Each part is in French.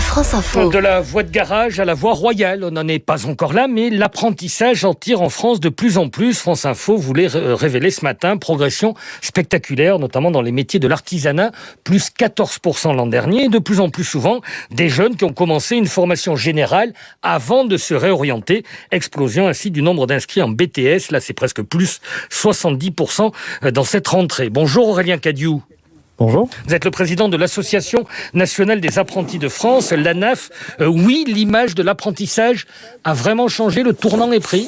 France Info. De la voie de garage à la voie royale, on n'en est pas encore là, mais l'apprentissage en tire en France de plus en plus. France Info voulait révéler ce matin progression spectaculaire, notamment dans les métiers de l'artisanat, plus 14% l'an dernier, et de plus en plus souvent des jeunes qui ont commencé une formation générale avant de se réorienter. Explosion ainsi du nombre d'inscrits en BTS, là c'est presque plus 70% dans cette rentrée. Bonjour Aurélien Cadiou. Bonjour. Vous êtes le président de l'Association nationale des apprentis de France, l'ANAF. Oui, l'image de l'apprentissage a vraiment changé, le tournant est pris.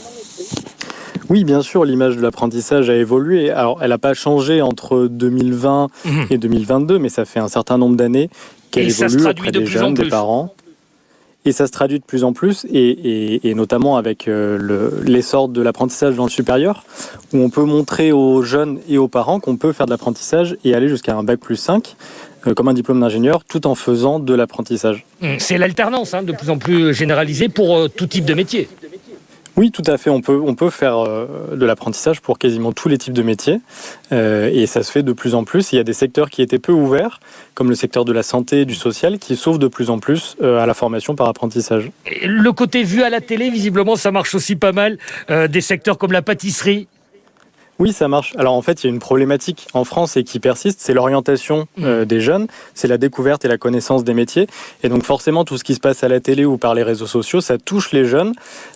Oui, bien sûr, l'image de l'apprentissage a évolué. Alors, elle n'a pas changé entre 2020 et 2022, mais ça fait un certain nombre d'années qu'elle évolue auprès des jeunes, des parents. Et ça se traduit de plus en plus, et notamment avec l'essor de l'apprentissage dans le supérieur, où on peut montrer aux jeunes et aux parents qu'on peut faire de l'apprentissage et aller jusqu'à un bac+5, comme un diplôme d'ingénieur, tout en faisant de l'apprentissage. C'est l'alternance, de plus en plus généralisée pour tout type de métier. Oui, tout à fait. On peut faire de l'apprentissage pour quasiment tous les types de métiers et ça se fait de plus en plus. Il y a des secteurs qui étaient peu ouverts, comme le secteur de la santé et du social, qui s'ouvrent de plus en plus à la formation par apprentissage. Et le côté vu à la télé, visiblement, ça marche aussi pas mal. Des secteurs comme la pâtisserie. Oui, ça marche. Alors en fait, il y a une problématique en France et qui persiste, c'est l'orientation des jeunes, c'est la découverte et la connaissance des métiers. Et donc forcément, tout ce qui se passe à la télé ou par les réseaux sociaux, ça touche les jeunes.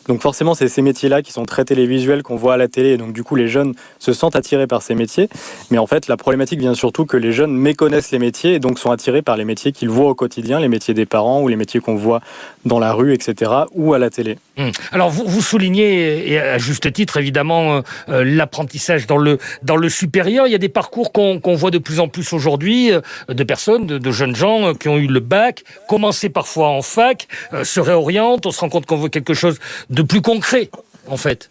Donc forcément, c'est ces métiers-là qui sont très télévisuels qu'on voit à la télé. Et donc du coup, les jeunes se sentent attirés par ces métiers. Mais en fait, la problématique vient surtout que les jeunes méconnaissent les métiers et donc sont attirés par les métiers qu'ils voient au quotidien, les métiers des parents ou les métiers qu'on voit dans la rue, etc. ou à la télé. Alors vous soulignez, et à juste titre évidemment, l'apprentissage dans le supérieur. Il y a des parcours qu'on voit de plus en plus aujourd'hui, de personnes, de jeunes gens qui ont eu le bac, commencé parfois en fac, se réorientent, on se rend compte qu'on veut quelque chose de plus concret, en fait.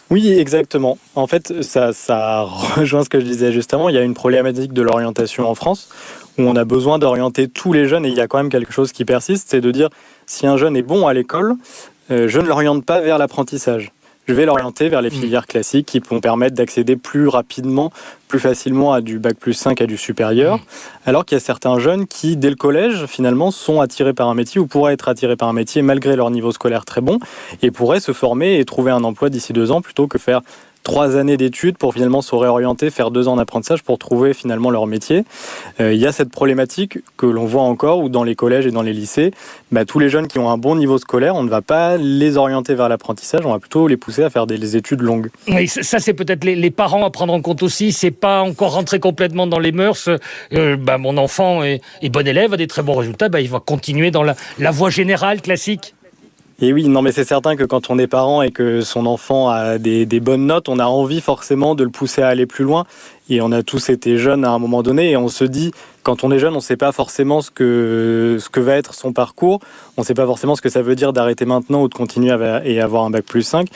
Oui, exactement. En fait, ça rejoint ce que je disais juste avant. Il y a une problématique de l'orientation en France, où on a besoin d'orienter tous les jeunes, et il y a quand même quelque chose qui persiste, c'est de dire, si un jeune est bon à l'école, je ne l'oriente pas vers l'apprentissage. Je vais l'orienter vers les filières classiques qui vont permettre d'accéder plus rapidement, plus facilement à du bac+5, à du supérieur. Alors qu'il y a certains jeunes qui, dès le collège, finalement, sont attirés par un métier ou pourraient être attirés par un métier malgré leur niveau scolaire très bon et pourraient se former et trouver un emploi d'ici 2 ans plutôt que faire 3 années d'études pour finalement se réorienter, faire 2 ans d'apprentissage pour trouver finalement leur métier. Il y a cette problématique que l'on voit encore où dans les collèges et dans les lycées, tous les jeunes qui ont un bon niveau scolaire, on ne va pas les orienter vers l'apprentissage, on va plutôt les pousser à faire des études longues. Oui, ça c'est peut-être les parents à prendre en compte aussi, c'est pas encore rentré complètement dans les mœurs. Mon enfant est bon élève, a des très bons résultats, il va continuer dans la voie générale classique. Et oui, non mais c'est certain que quand on est parent et que son enfant a des bonnes notes, on a envie forcément de le pousser à aller plus loin. Et on a tous été jeunes à un moment donné et on se dit, quand on est jeune, on ne sait pas forcément ce que va être son parcours. On ne sait pas forcément ce que ça veut dire d'arrêter maintenant ou de continuer et avoir un bac+5.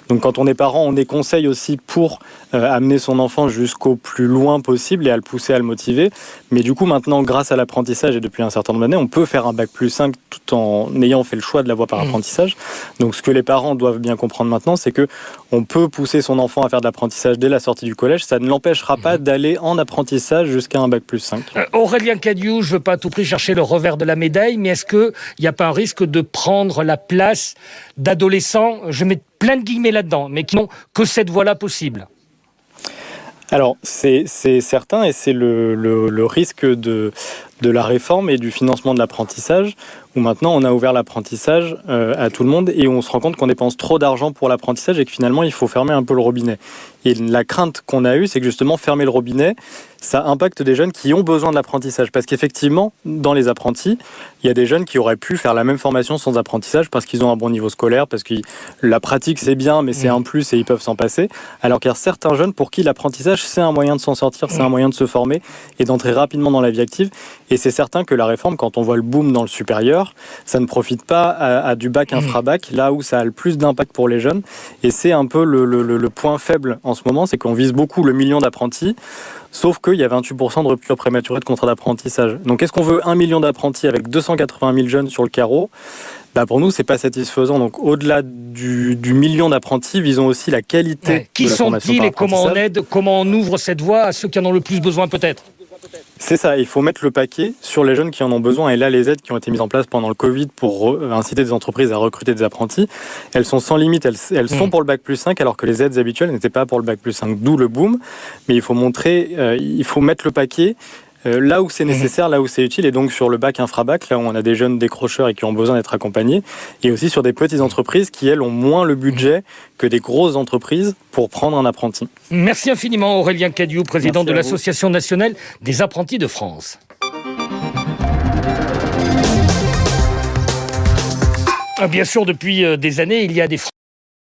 Donc quand on est parent, on est conseil aussi pour amener son enfant jusqu'au plus loin possible et à le pousser, à le motiver. Mais du coup, maintenant, grâce à l'apprentissage et depuis un certain nombre d'années, on peut faire un bac+5 tout en ayant fait le choix de la voie par apprentissage. Donc ce que les parents doivent bien comprendre maintenant, c'est que on peut pousser son enfant à faire de l'apprentissage dès la sortie du collège. Ça ne l'empêchera pas d'aller en apprentissage jusqu'à un bac+5. Aurélien Cadiou, je ne veux pas à tout prix chercher le revers de la médaille, mais est-ce qu'il n'y a pas un risque de prendre la place d'adolescents, je mets plein de guillemets là-dedans, mais qui n'ont que cette voie-là possible? Alors, c'est certain et c'est le risque de la réforme et du financement de l'apprentissage, où maintenant on a ouvert l'apprentissage à tout le monde et on se rend compte qu'on dépense trop d'argent pour l'apprentissage et que finalement il faut fermer un peu le robinet. Et la crainte qu'on a eue, c'est que justement fermer le robinet, ça impacte des jeunes qui ont besoin de l'apprentissage. Parce qu'effectivement, dans les apprentis, il y a des jeunes qui auraient pu faire la même formation sans apprentissage parce qu'ils ont un bon niveau scolaire, parce que la pratique c'est bien, mais c'est un plus et ils peuvent s'en passer. Alors qu'il y a certains jeunes pour qui l'apprentissage c'est un moyen de s'en sortir, c'est un moyen de se former et d'entrer rapidement dans la vie active. Et c'est certain que la réforme, quand on voit le boom dans le supérieur, ça ne profite pas à du bac infra-bac, là où ça a le plus d'impact pour les jeunes. Et c'est un peu le point faible en ce moment, c'est qu'on vise beaucoup le million d'apprentis, sauf qu'il y a 28% de rupture prématurée de contrat d'apprentissage. Donc est-ce qu'on veut 1 million d'apprentis avec 280 000 jeunes sur le carreau ? Pour nous, c'est pas satisfaisant. Donc au-delà du million d'apprentis, visons aussi la qualité Qui de la formation sont-ils par et comment on apprentissage. aide, comment on ouvre cette voie à ceux qui en ont le plus besoin peut-être ? C'est ça, il faut mettre le paquet sur les jeunes qui en ont besoin. Et là, les aides qui ont été mises en place pendant le Covid pour inciter des entreprises à recruter des apprentis, elles sont sans limite. Elles sont pour le Bac+5, alors que les aides habituelles n'étaient pas pour le Bac+5. D'où le boom. Mais il faut il faut mettre le paquet là où c'est nécessaire, là où c'est utile, et donc sur le bac infra-bac, là où on a des jeunes décrocheurs et qui ont besoin d'être accompagnés, et aussi sur des petites entreprises qui, elles, ont moins le budget que des grosses entreprises pour prendre un apprenti. Merci infiniment Aurélien Cadiou, président de Merci à vous. l'Association nationale des apprentis de France. Bien sûr, depuis des années, il y a des Français